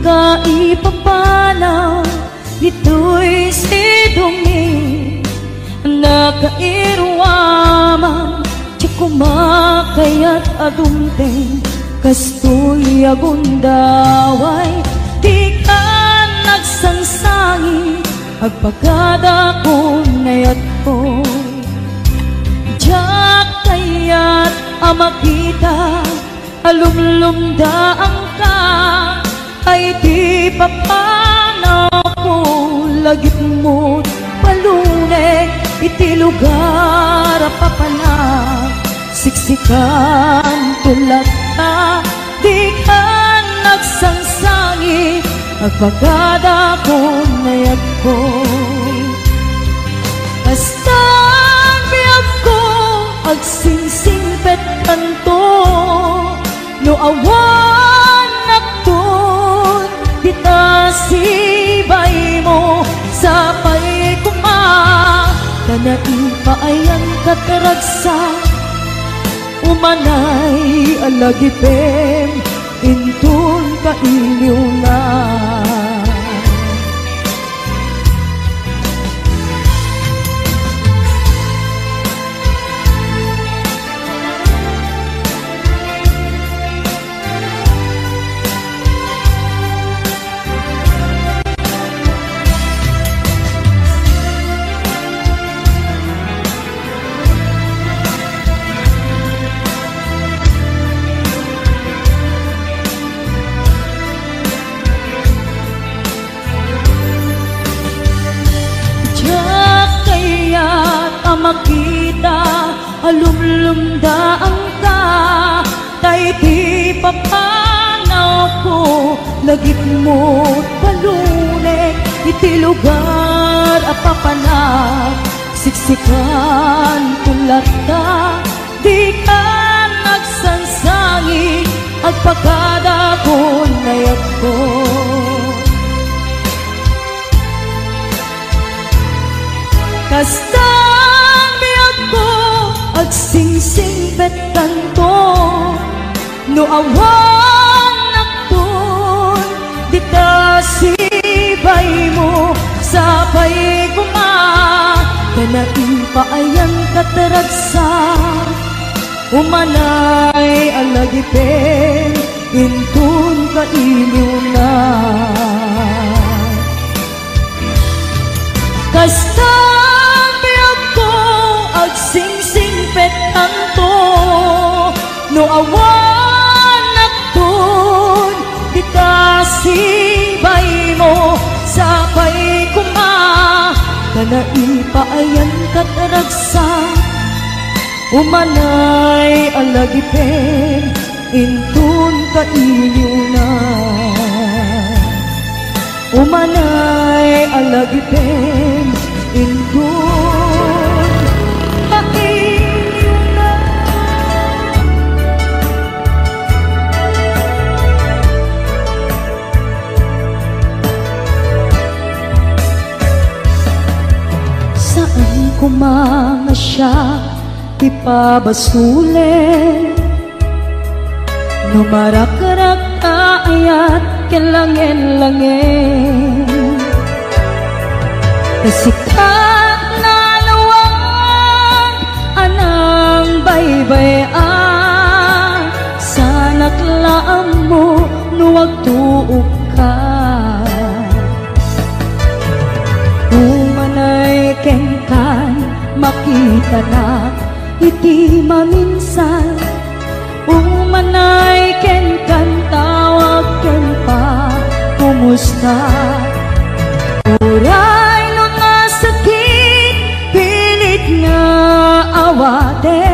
kaipapanaw nito'y sidungi nakairwaman tiyak kumakayat adumteng kastoy agundaway di ka nagsansangi agpagada ko nayat ko diyak kayat amakita alumlumdaan ka ay di papanaw ko lagit mo't palunay iti lugar papanag siksikan tulad ta di ka nagsansangi agpagada ko nayag ko basta biyag ko agsingsingpet kanto no awan nagtun dita sibay mo sapay kuma kanaipaayang kataragsa umanay alagipem intun kailiw na makita alumlumdaan ka tay di papanaw ko lagit mo't palunay iti lugar apapanag siksikan tulad ta di ka nagsansangi agpagada ko nayag ko kasta agsingsingpet kanto no awan naktun dita sibay mo sapay kuma kanaipaayang kataragsa umanay alagipin intun kailiw na kasta agsingsingpet kanto no awan nagtun dita sibay mo sapay kuma kanaipaayang kataragsa umanay alagipin intun kailiw na umanay alagipin intun kumanga siya ipabasulen no marakarak ayat kelangin-langin kasikat na lawan anang baybayan sanak laam mo no wagtuog ka umanay kengkan makita na iti maminsan umanay kengkan tawag ken pa kumusta uray no nga sakit pilit nga awate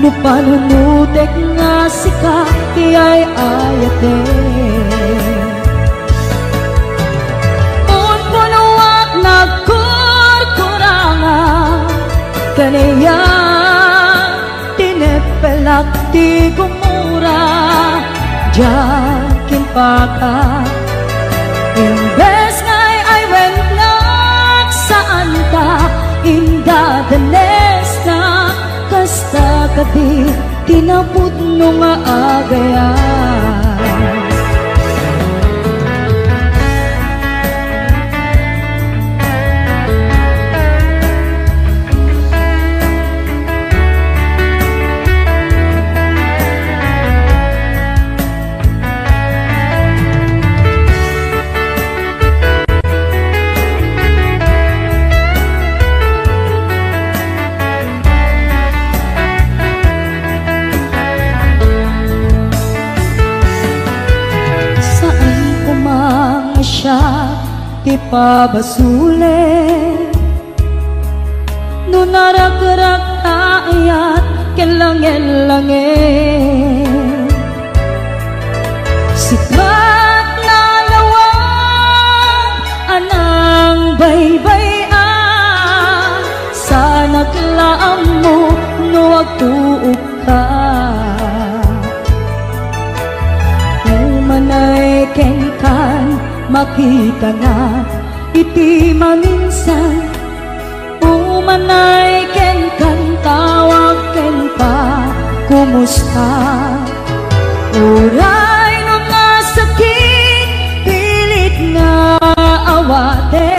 no panunutek nga sika tiyay ayate unpunuak nagkurkurangan kaniya tinepelak ti gumura jakin paka imbes ngay ay wennak saan ta indadanes na kasta kadi tinaput no nga agayan siya ti pabasule. No naragrak taayat ken langel-langel, sikat na lawang anang baybayan. Sa naglaam mo no agtuog ka, umanay ken kan makita na iti maminsan. Umanay ken kan tawag ken pa kumusta. Uray no nga sakit pilit nga awate,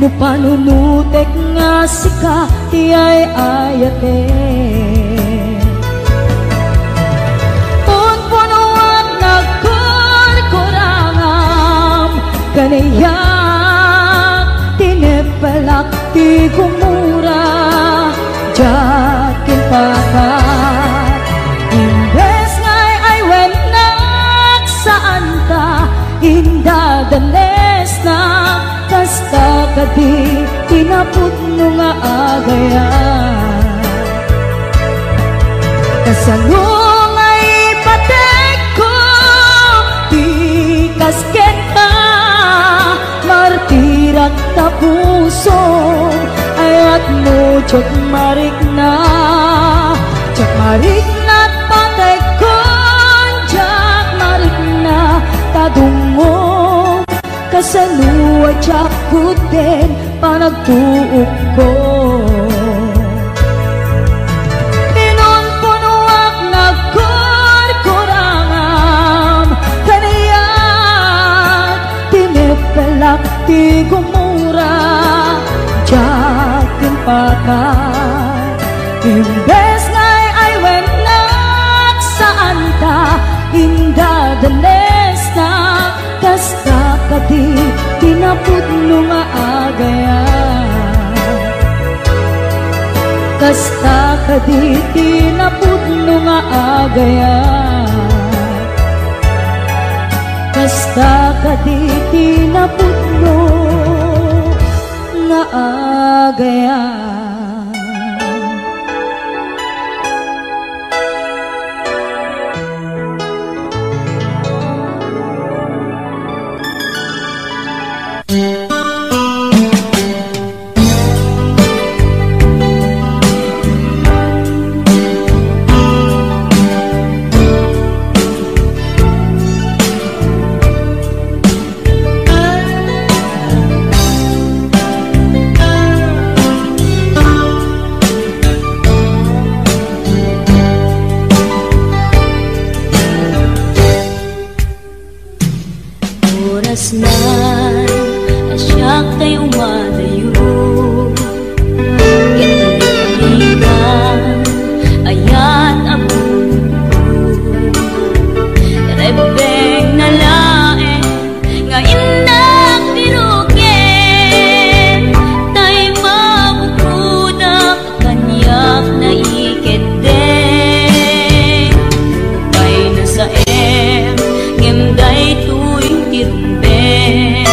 no panunutek nga sika ti ay ayate. Punpunuan nagkurkurangam kaniyak tinepelak ti kumura jakin pakat. Imbes ngay ay wenak saan ta indadanes na kasta kadi tinaput no nga agayan. Kasalong ay patek ko di kasken ka, martirak ta puso ayat mo tiyok marik na. Tiyok marik na patek ko, tiyok marik na tadungo. Kasaluwa tiyok kuten panagtuog ko. Pinunpunuak nagkurkurangam kaniyak tinepelak ti gumura jakin pakat. Imbes ngay ay wenak saan ta indadanes na kasta kadi tinaput no nga agayan. Kasta kadi tinaput no nga agayan. Kasta kadi tinaput no nga agayan. Oras na asyak tayo madayo, kinaligan ayat abong rebeng na lae nga indak birugen tay mabukudak kanyak na ikete. Upay na sa ngem day tuwing tirumben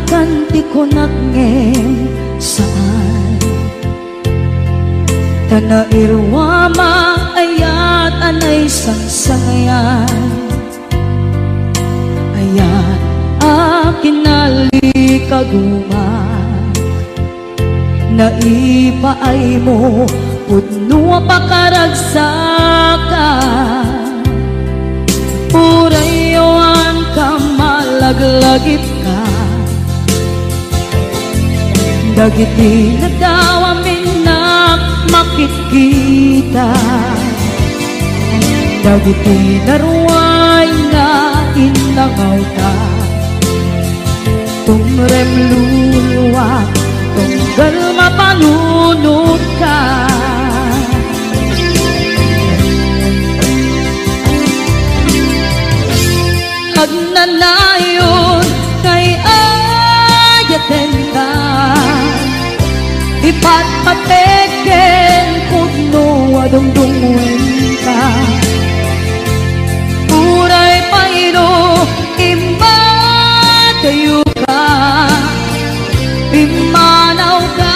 kanti ko nagngem saan tanairwama ayat anay sangsangayan ayat akin nalikaguma naipaay mo pudno pakaragsakan urayawan ka malaglagip ka dagiti na daw amin na makikita dagiti na ruway na inangaw ta tumrem luluwa tunggal mapanunod ka agnanayon kay ayaten ka ipatpateken pudno adungdungwen ka uray payro imatayo ka imanaw ka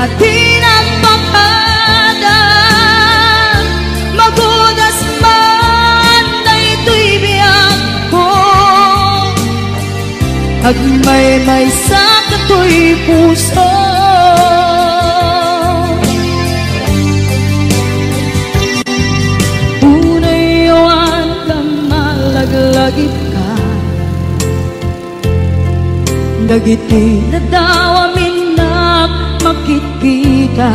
at tinagpakada magudas man na ito'y biyak ko agmay-may sa kato'y puso unayawan ka malaglagip ka dagiti na daw amin na makikita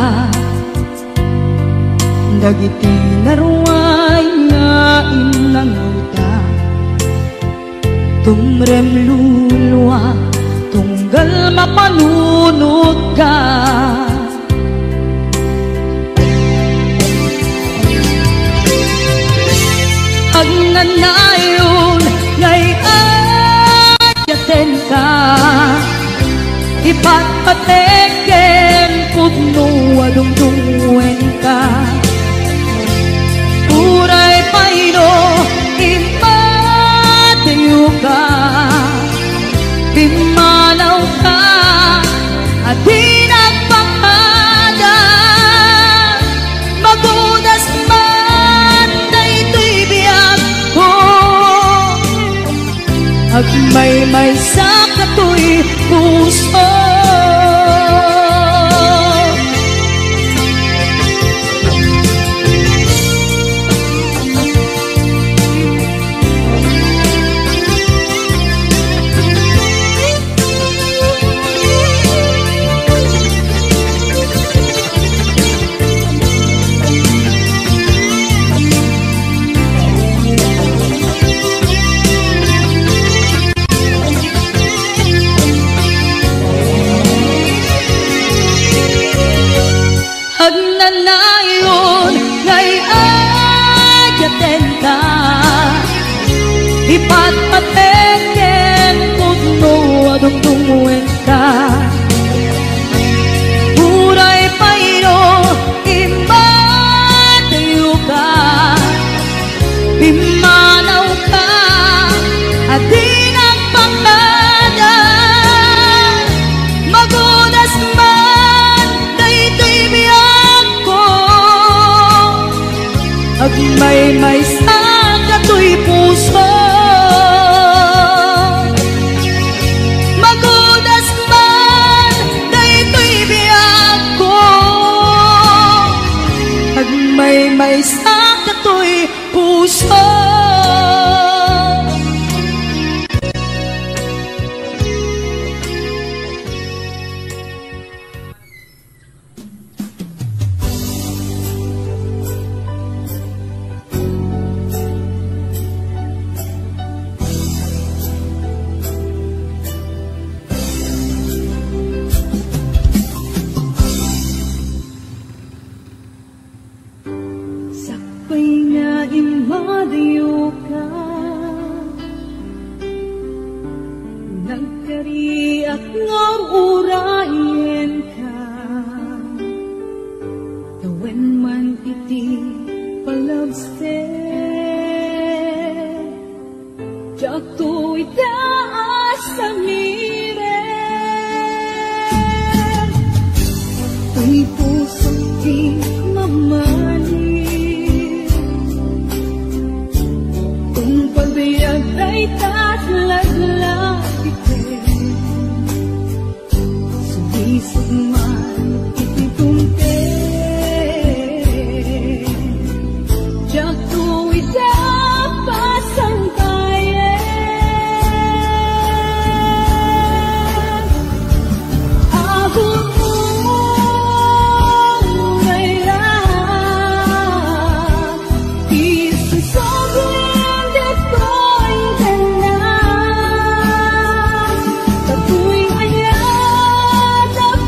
dagiti na ruway na inanguta tumrem luluwa tunggal mapanunod ka agnanayon ngay ayaten ka ipatpateken pudno adungdungwen ka uray payro imatayo ka imanaw ka at tinagpakada magudas man na ito'y biyak ko agmay-may sa kato'y puso agnanayon ngay ayaten ka ipatpateken pudno adungdungwen ka uray payro imatayo ka imanaw ka at tinagpakada magudas man na ito'y biyak ko agmay-may sa kato'y puso magudas man na ito'y biyak ko agmay-may sa kato'y puso imadayo ka nagkariak nga urayen ka tawen man iti palabste Jatu'y taas sa Tuwing ayat at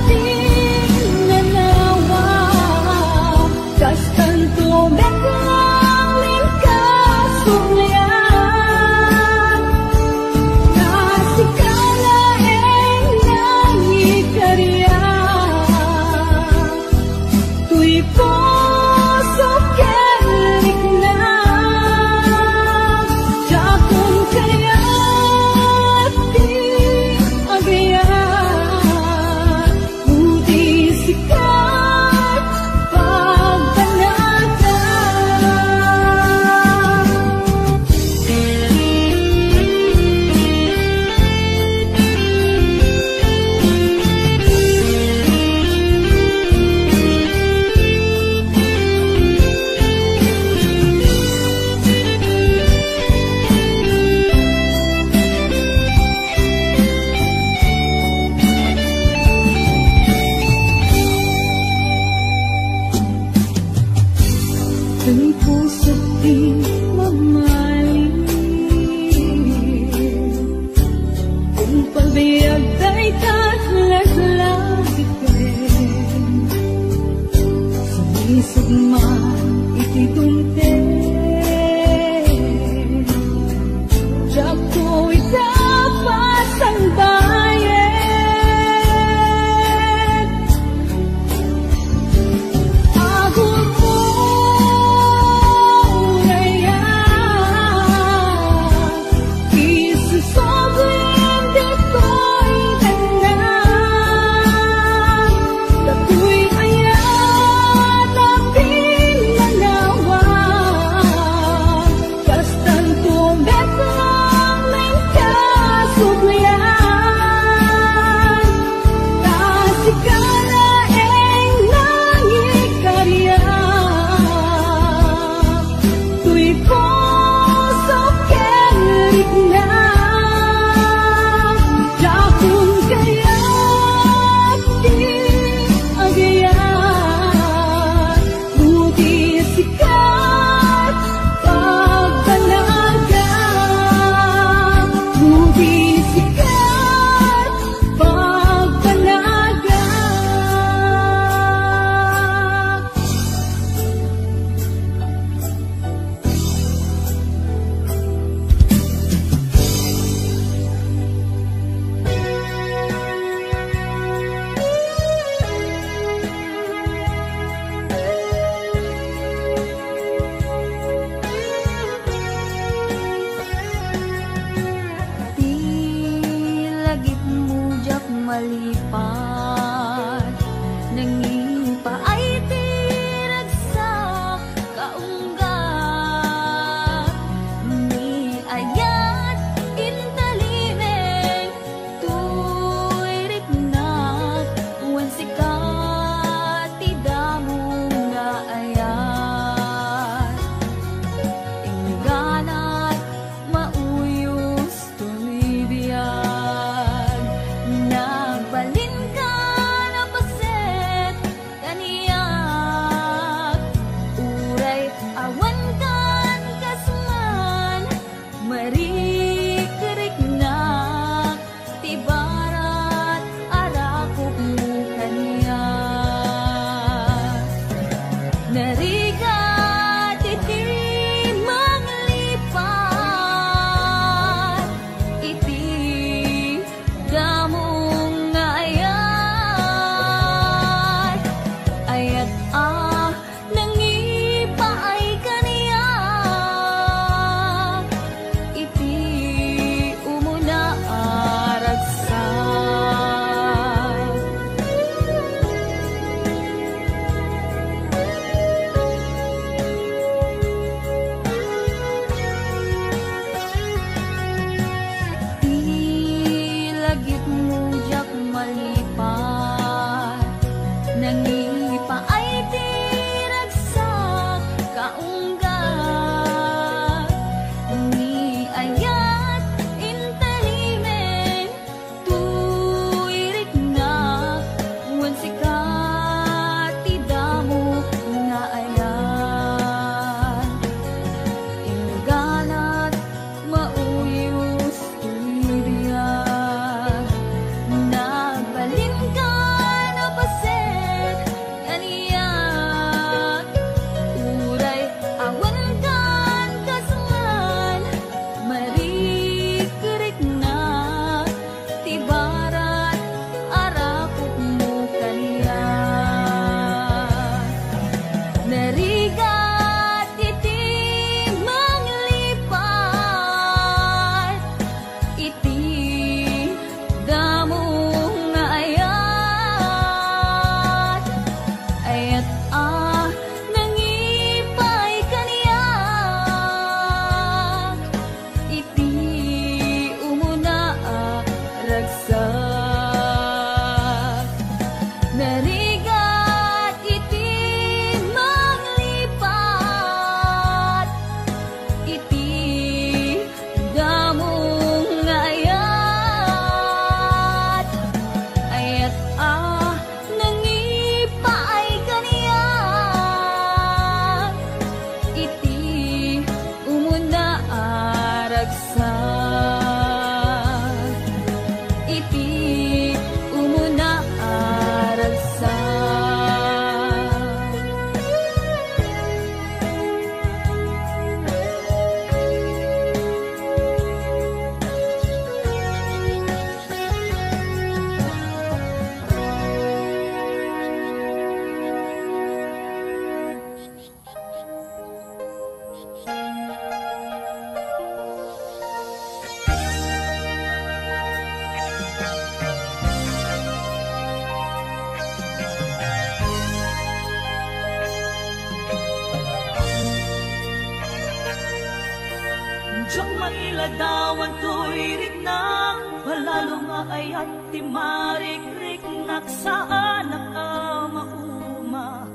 iladawan to'y riknak, palalo nga ayat ti marik-rik naksaan nakamauma,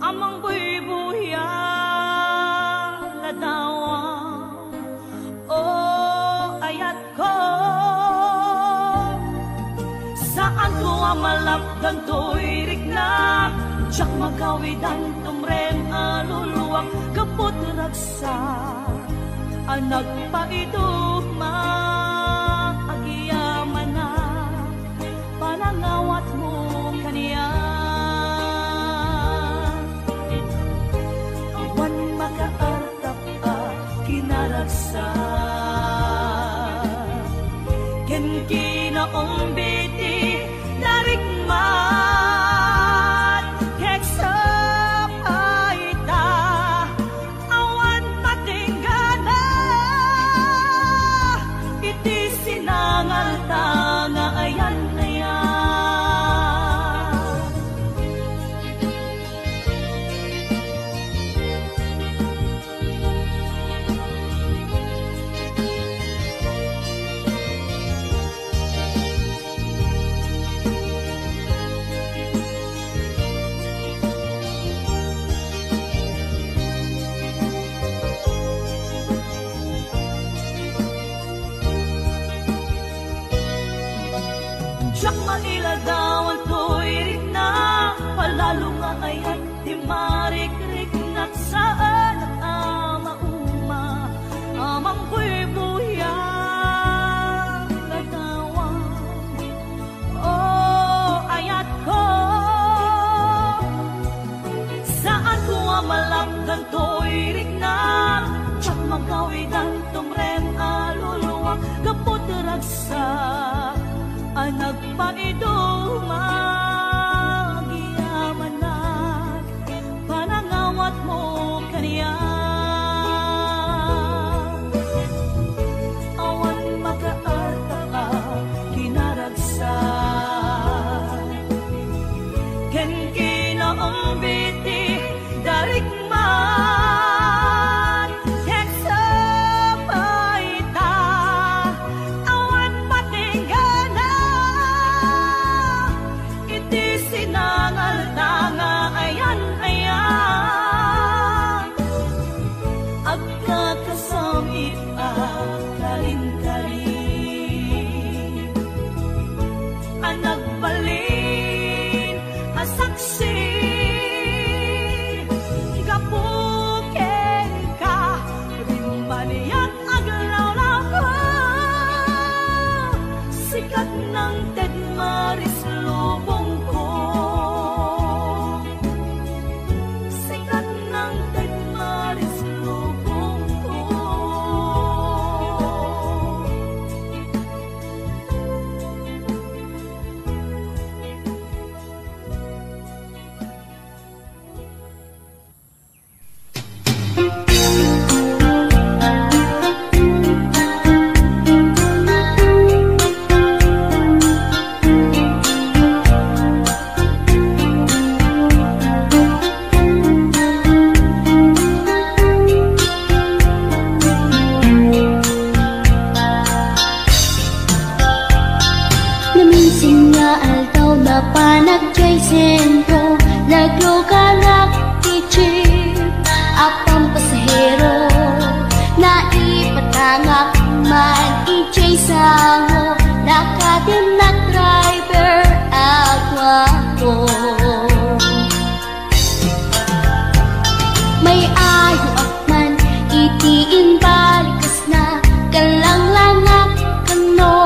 amang buy-buya ladawan. O ayat ko, saan ko amalapdan to'y riknak, tiyak magawidan tumreng aluluwak, kapot ragsa anak pa ito maagiyaman na, panangawat mo kaniya. Awan makaartap kinaragsa, ken kinaong biti narikmat, keksa paita awan patinggana, iti sinangal tanga ayan na yan. Siyak mailadawan to'y riknak, palalo nga ayat di marik-rik naksaan at amauma, amang buy-buya ladawan. O ayat ko, saan ko amalapdan to'y riknak, tiyak magawidan tumrem aluluwak, kapot ragsa anak pa ito magiyaman na, panangawat mo kaniya. Awan makaarta kinaragsa, ken kinaong biti darikman, keksa paita awan patinggana, iti sinangal tanga ayan ayan, agkakasamit kalin-kalin, anagbalin asaksi, gapuken ka rimbaniyak aglaw-law ko, sikat ng Ted Maris lubong ko, sikat ng Ted Maris lubong ko. Naminsing nga altaw na panagkay sentro, naglugalak tichip apang pasahero, naipatangak man ijay sango, nakadim na driver agwa ko. May ayo akman itiin balikas na, kalang-langak kano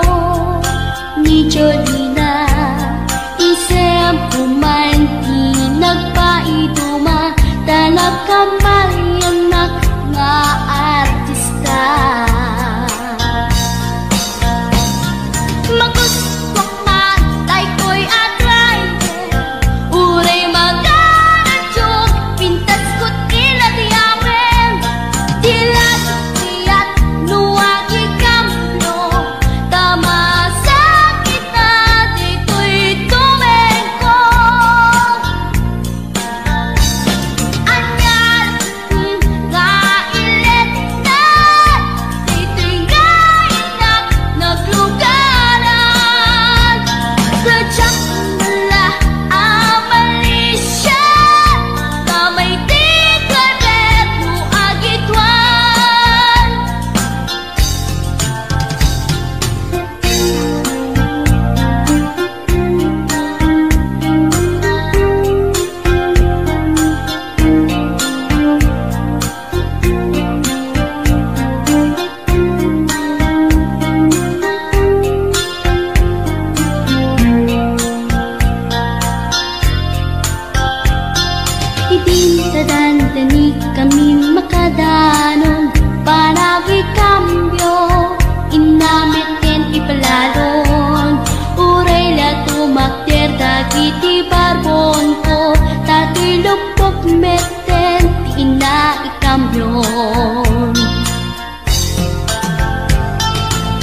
ni Jolina, isem kuman di nagpaiduma, tanag kamalianak nga artista. palalon. Uray la tumakder dagiti barbon ko, tato'y lupok meten ti ina ikamyon.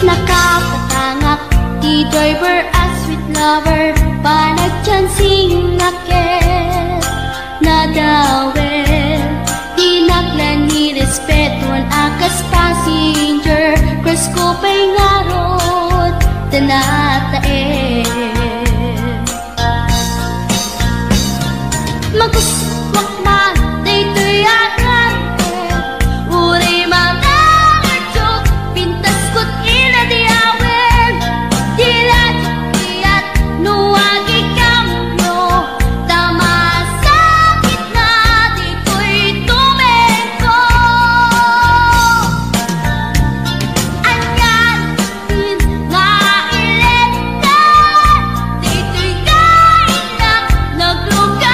Nakapatangak ti driver as sweet lover, panagchansing naket nadawel. Dinaklan ni respetuan akas passenger, cross ko pa'y ngarot tanatae. Maguswak man daytoy agrante, uray mga ngartsok, pintas ko't inadiawen. Dilat iyat nuwagi kamyo, tamasakit na dito'y tumengko. Anyan din nga iletan, dito'y kainak naglugaran.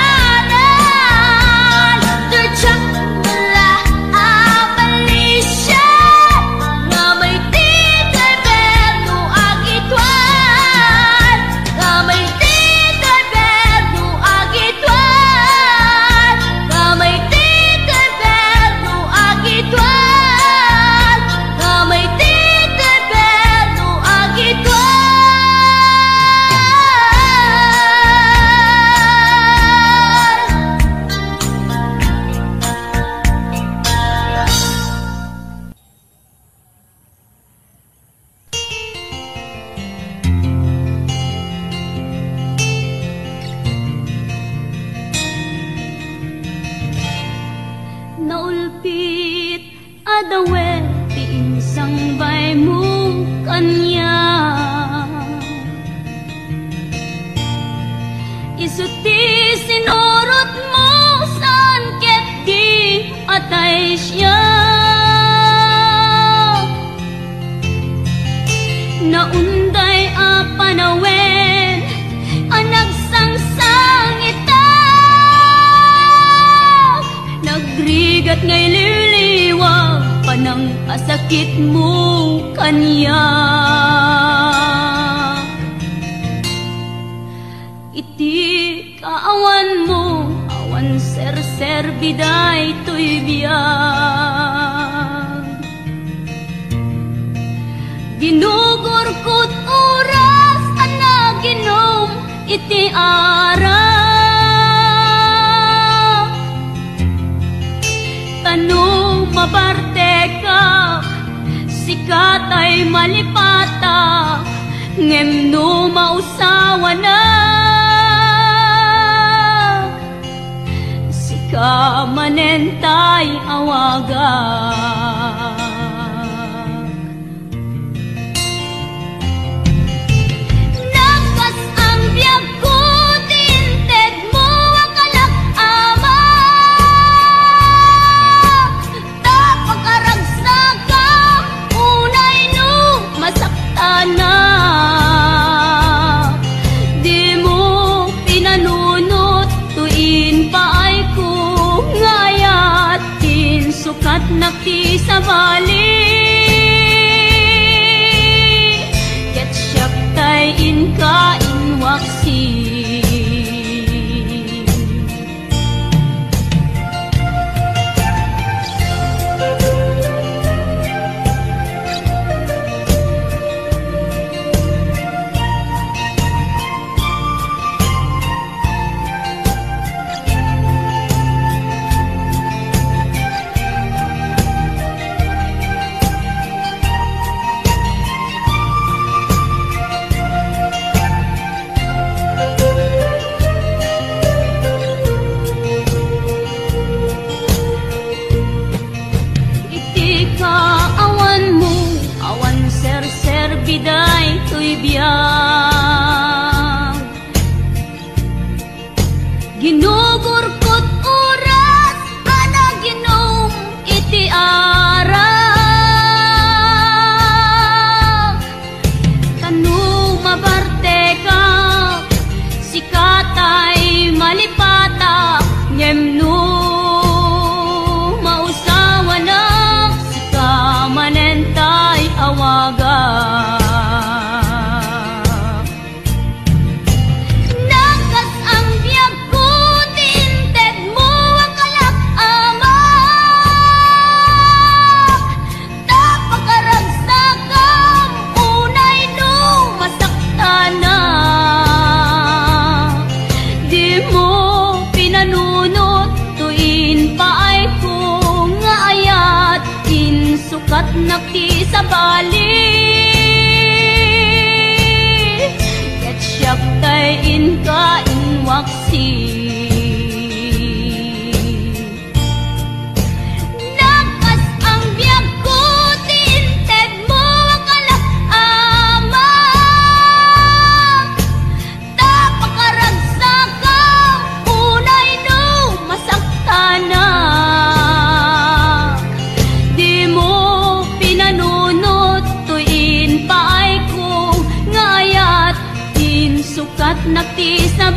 Turtsak mula abalisya, nga may tito'y berno agitwan, nga may tito'y berno agitwan, nga may tito'y berno agitwan, nga may tito'y berno agitwan. Naulpit adawet ti insang bay mo kanya, isuti sinurot mo saan ket di atay siya. Naunday a panawen anak sangsang itak, nagrigat ngay liliwag panang asakit mo kanya. Iti kaawan mo awan ser biday to'y biyag, ginugor ko't oras anaginom iti ara. Tanong maparte ka, sikat ay malipata, ngem no mausawa na. Sika manentay awagan. Nagkas ang biyag ko, tinted mo akalak ama. Tapagkaragsagang unay no masaktan na. Di mo pinanunot, tuin pa ay kung ngayatin sukat nakita.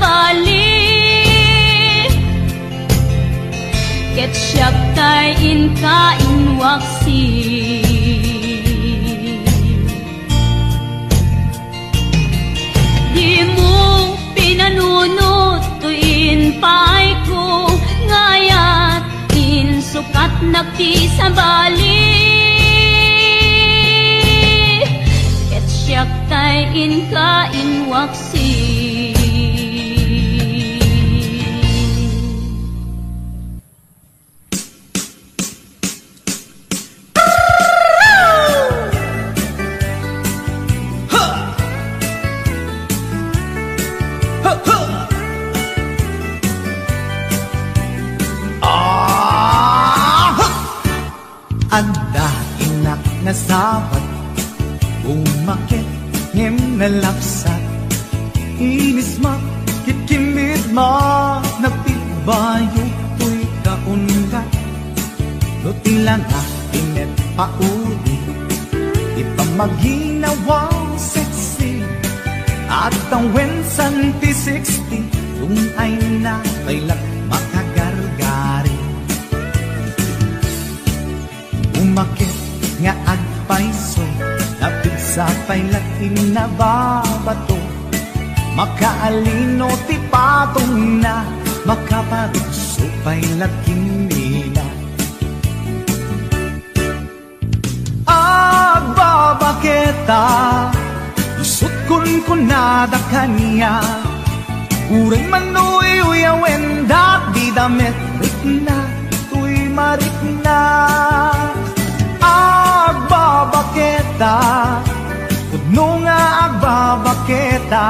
bali ket siyak kay inkain waksi di mo pinanunot tuin pay ko ngayat insukat nagti sa bali ket siyak kay inkain waksi Anda inak na sabat umakit ngem na lapsat inis makit kimid ma nagtibayo tuy kaungat lutilan na pinet pauli ipamaginawang sexy at ang wensan P60 kung ay na kailak makagargari umakit nga agpaiso napig sa pailatin na babato makaalino ti patong na makaparugso pailatin nila agbabaketa isut kun nada kanya uray manuy uyawen dat di damit rikna tuy marikna agbabaketa Udno nga agbabaketa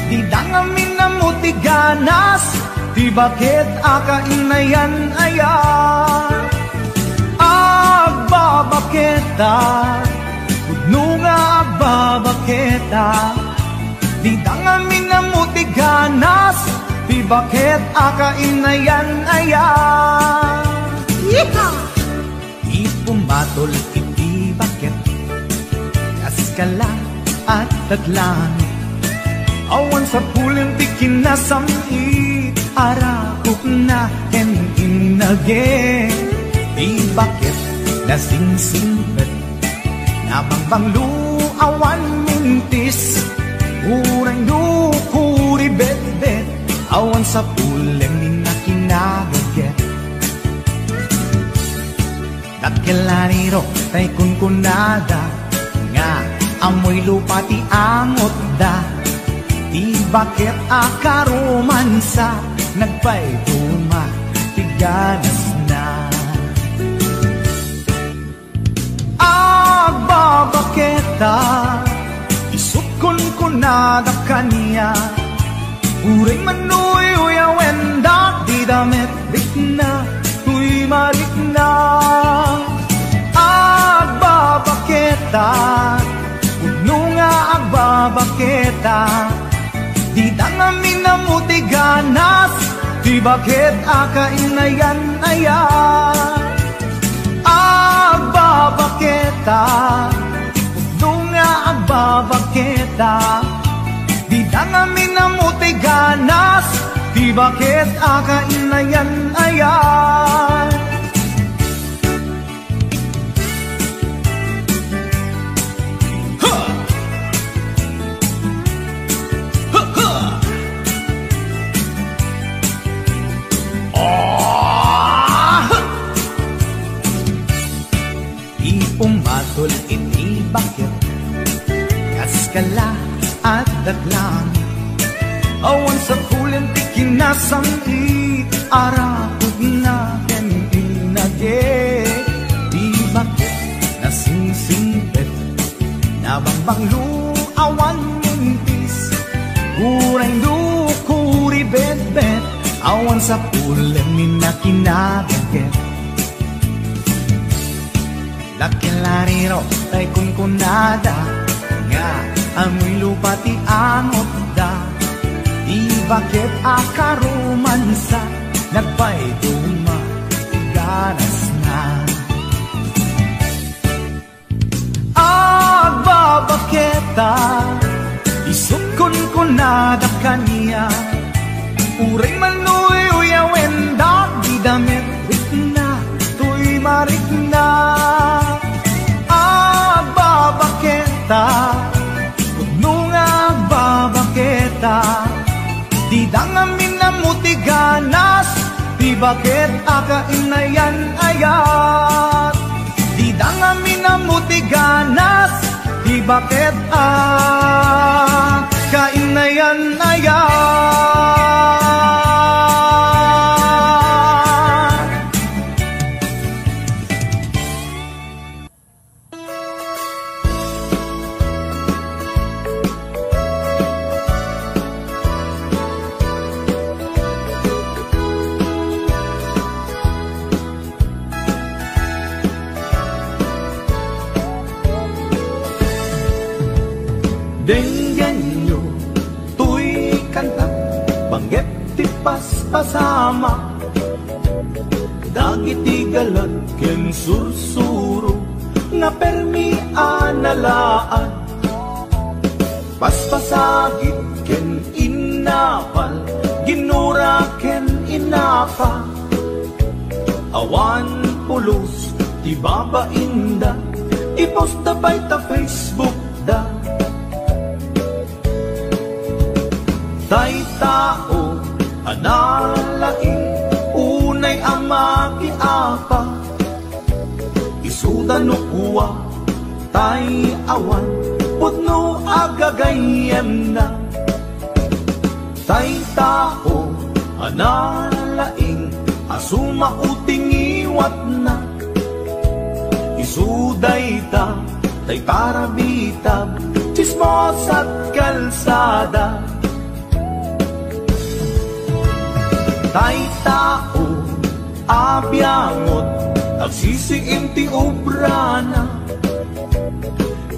Di dangamin na mutiganas Di bakit akainayan aya Agbabaketa Udno nga agbabaketa Di dangamin na mutiganas Di bakit akainayan aya Yeehaw! Pumatol iti bakit kaskala at taglang awan sa pulim ti kinasamit arakok na ken inage di bakit nasingsingpet nabangbanglu awan mintis urang dukuri bet-bet awan sa pulim ni na kinagaget Dakilariro tay kunkunada nga amoy lupa ti angot da Di bakit akaromansa nagpaituma ti ganas na Agbabaketa isut kunkunada kanya Uray manuy uyawen da di damit bigna tuy marikna Agbabaketa Udno nga agbabaketa Di dangamin na mutiganas Di bakit akainayan aya Agbabaketa Udno nga agbabaketa Di dangamin na mutiganas Di bakit akainayan aya Ipumatol iti bakit kaskala at daglang awan sa pulim ti kinasamit arakog na ken inage di bakit nasingsingpet nabangbanglu awan mintis urang dukuri bet-bet awan sa pulim ni na kinagaget Lakilariro tay kunkunada nga amoy lupa ti angot da Di bakit akaromansa nagpaituma ti ganas na Agbabaketa isut kunkunada da kanya uray manuy uyawenda di damit na tuy marik na agbabaketa puno nga agbabaketa di dangamin na mutiganas di bakit akainayan ayat di dangamin na mutiganas di bakit kainayan ayat Denggan nyo, tuy kanta, banggit ti paspasama, dagiti galat ken sursuro, nga permi analaan, paspasagit ken inapal, ginura ken inapa, awan pulos, ti babainda, iposta bay ta Facebook da. Tay tao, analaing, unay ang makiapa, isuda no kuwa, tay awan, putno agagayem na. Tay tao, analaing, asuma uting iwat na, isuday ta, tay parabitab, chismos at kalsada. Tay tao, abyangot, agsisiim ti obrana.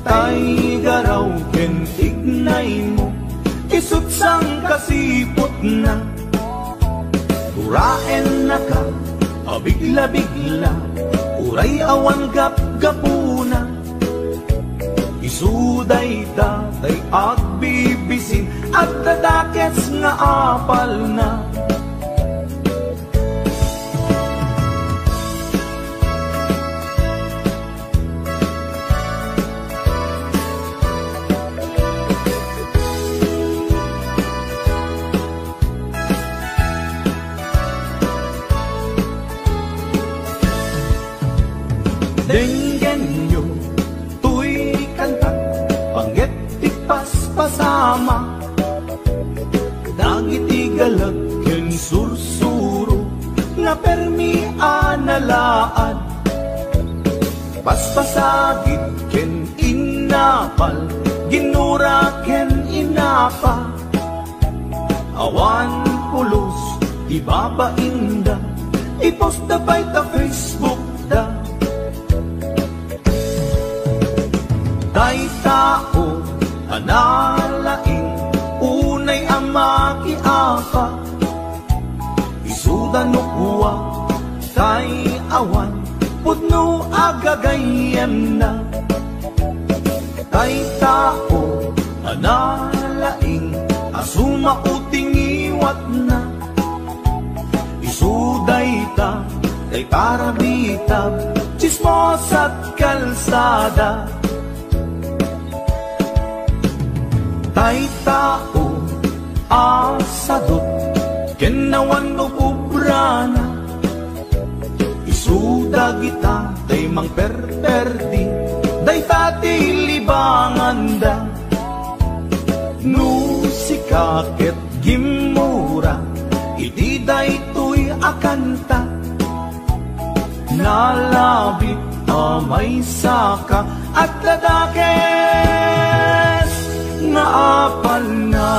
Tay garaw ken ignay mo, isut sang kasipot na. Uraen na ka, abigla-bigla, uray awan gap-gapuna. Isuday ta, tay agbibisin, at tadakes nga apal na. Denggan nyo, tuy kanta, panggit ti paspasama, dagiti galag ken sursuro, nga permi analaan, paspasagit ken inapal, ginura ken inapa, awan pulos, ibabainda, iposta bay ta Facebook da. Tay tao, analaing, unay ang makiapa, isuda no kuwa, tay awan, putno agagayem na. Tay tao, analaing, asuma uting iwat na, isuday ta, tay parabitab, chismos at kalsada. Tay tao, asadot, kenawan no kubrana, isuda kita, tay mang perperdi, day tati libanganda. No sikaket gimura, iti day tuy akanta, nalabit amay saka, at ladakes na apal na.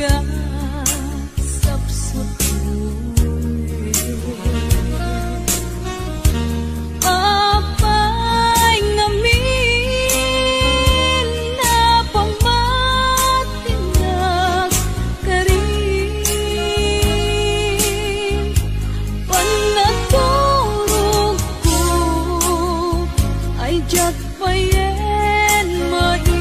ka sapsot apay ngamin na pamatinag ka rin panatulog ko ay jat payen maimasen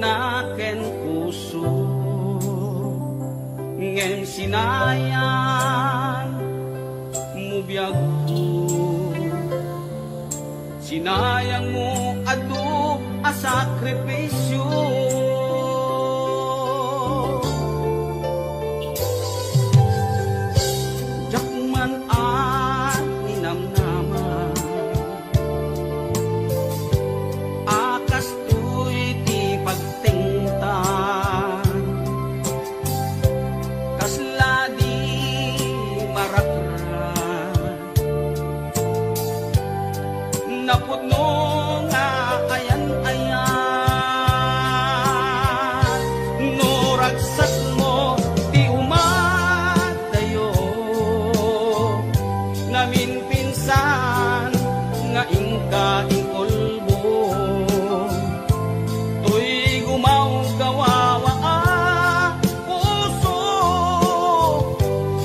na ken puso ngem sinayang mubiyag ko. Sinayang mo adu a sakripisyo. Jakman at ninamnaman akas tuy ti pagtingtan kasladi marakran napudno nga ayan-ayan no ragsak mo ti umadayo namin pinsan nga ingka ingkolbo tuy gumaw kawawa puso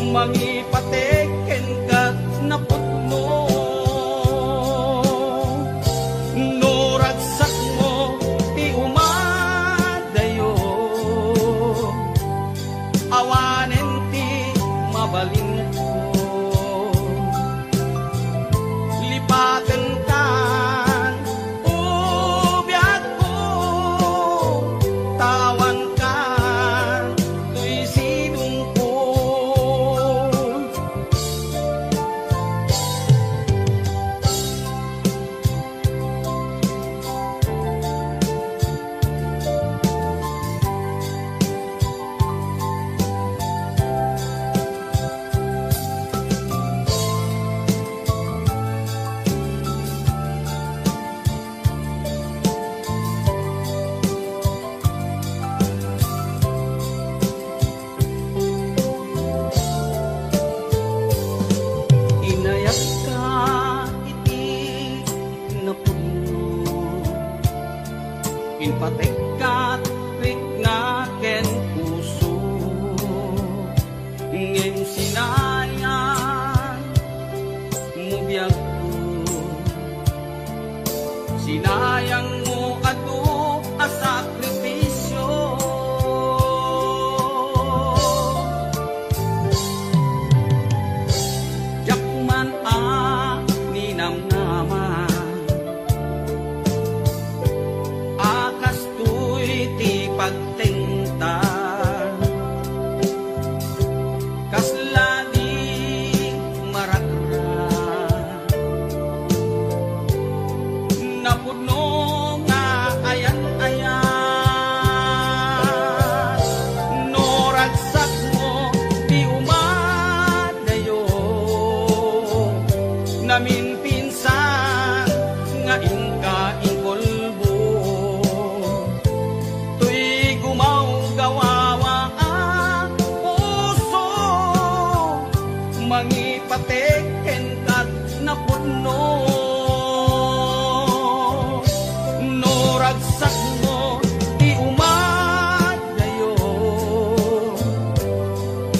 mangipateken kat napudno no ragsak mo ti umadayo awanen ti mabalin ko lipaten kan ubiyag ko tawan kan tuy sinong ko. Inayat ka iti napudno inpatek ka rik na ken puso ngem sinayang mubiyag ko. Sinayang mo adu a sakripisyo. Jakman a ninamnaman akas tuy ti pagtingtan kasladi marakran napudno nga ayan-ayan no ragsak mo ti umadayo namin pinsan nga ingka ingkolbo tuy gumaw gawawa puso mangipateken kat napudno no ragsak mo ti umadayo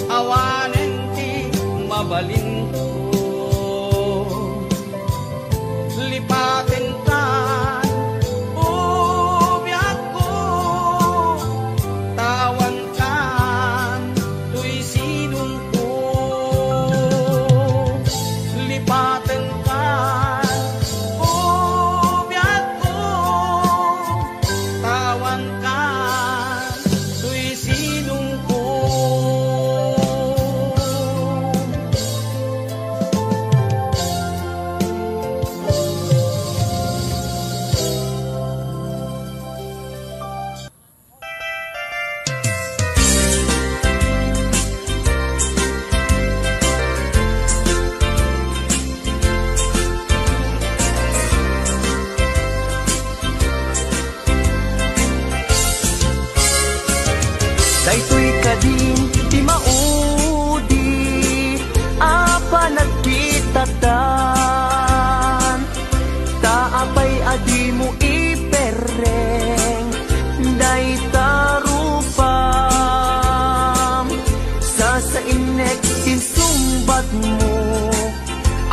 awanen ti mabalin ko lipaten kan ubiyag ko tawan kan tuy sinong ko lipaten kan ubiyag ko tawan kan tuy sinong ko. Daytoy kadin ti maudi apa nagkitatan taapay adi mo ipereng day tarupam sa inek insumbat mo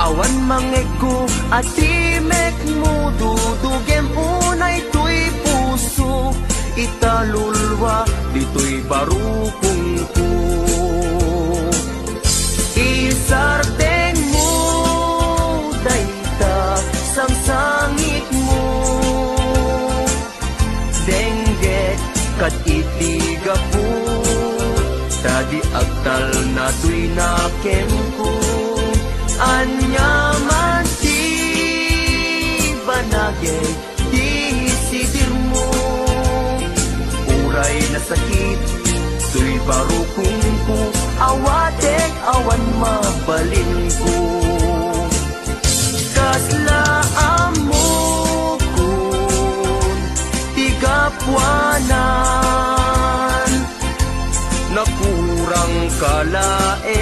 awan mangego at timek mo dudugem unay tuy puso italulwa, dito'y barukong ko. Isardeng mo, dayta, sang sangit mo. Denggek, kat itiga po, tadi agtal na tuy nakem ko. Anyaman ti banagay, di sidir mo. Uray na sakit, tuy barukong ko, awatek awan mabalin ko. Kaslaan mo kun tigapwanan, nakurang kalaeng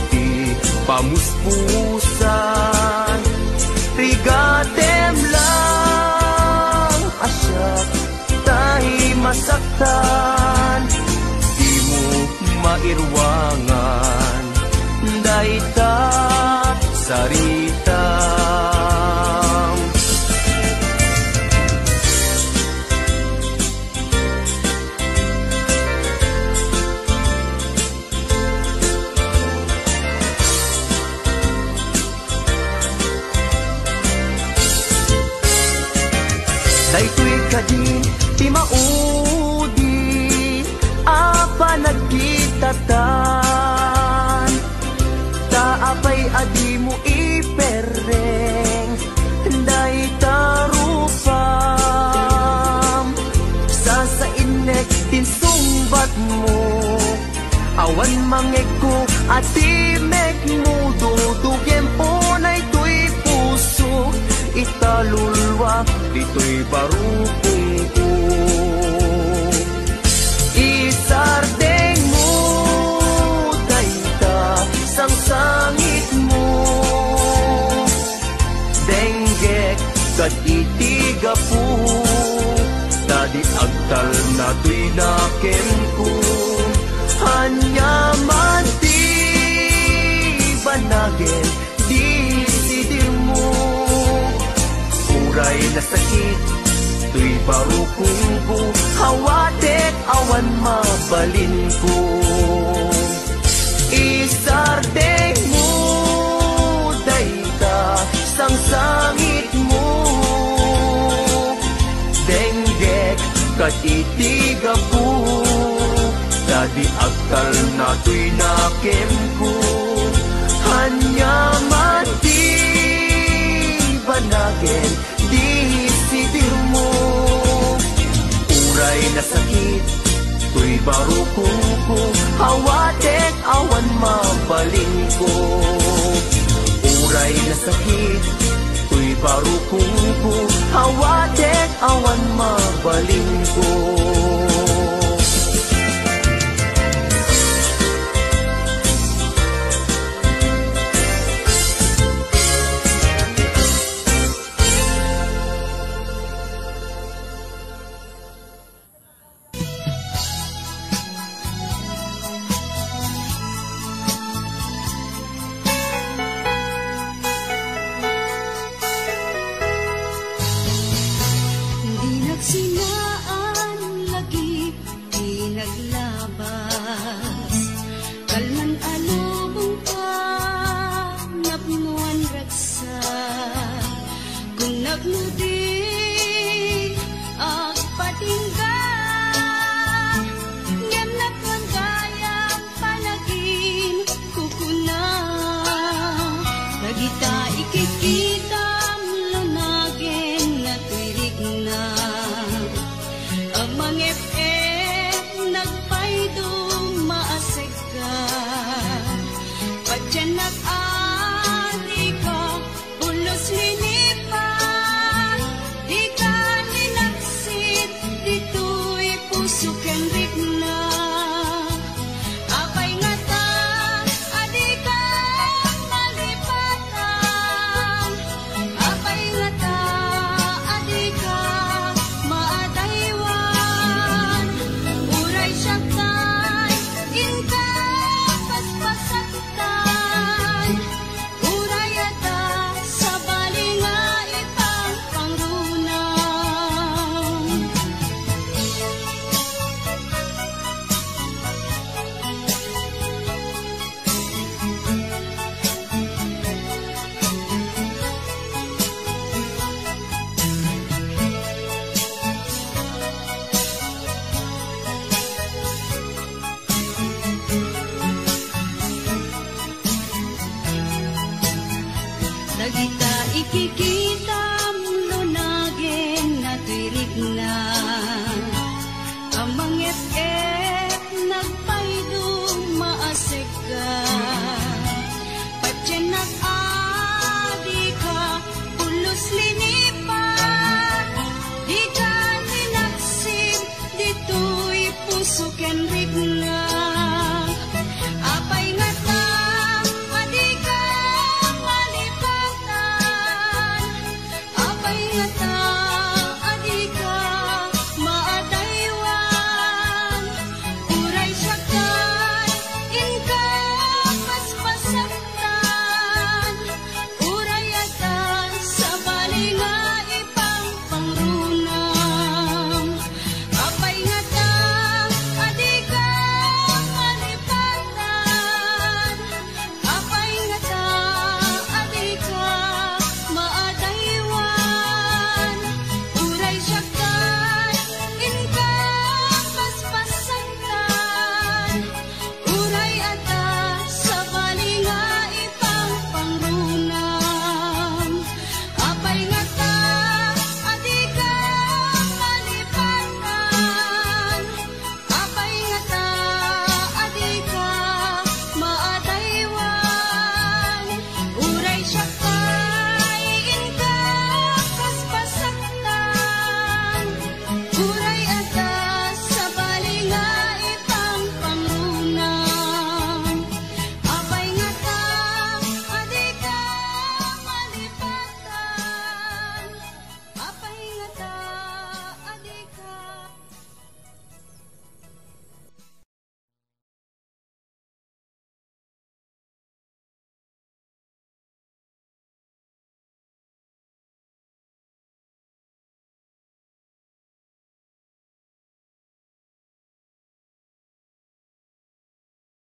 di pamuspusan. Rigatem lang asyak tahi masaktan, di mo mairwangan dayta sarita. Daytoy kadin ti maudi apa nagkitatan, taapay adi mo ipereng dayta rupam. Sasainek tinsumbat mo, awan mangeg ko ati meg mo. Dudugem po na ito'y puso, italulwa, dito'y barukong ko. Isardeng mo, dayta, sang sangit mo. Denggek, kat itiga po, tadi agtal na tuy naken ko. Hanyaman ti banagin, di sidir mo. Uray na sakit, tuy barukong ko, hawatek awan mabalin ko. Isardeng mo, dayta, sang sangit mo. Denggek, kat itiga po, dadi agtal na tuy nakem ko. Hanyaman ti banagin, di sidir mo. Uray na sakit, tuy barukong ko, hawatek awan mabalin ko. Uray na sakit, tuy barukong ko, hawatek awan mabalin ko. Nagluto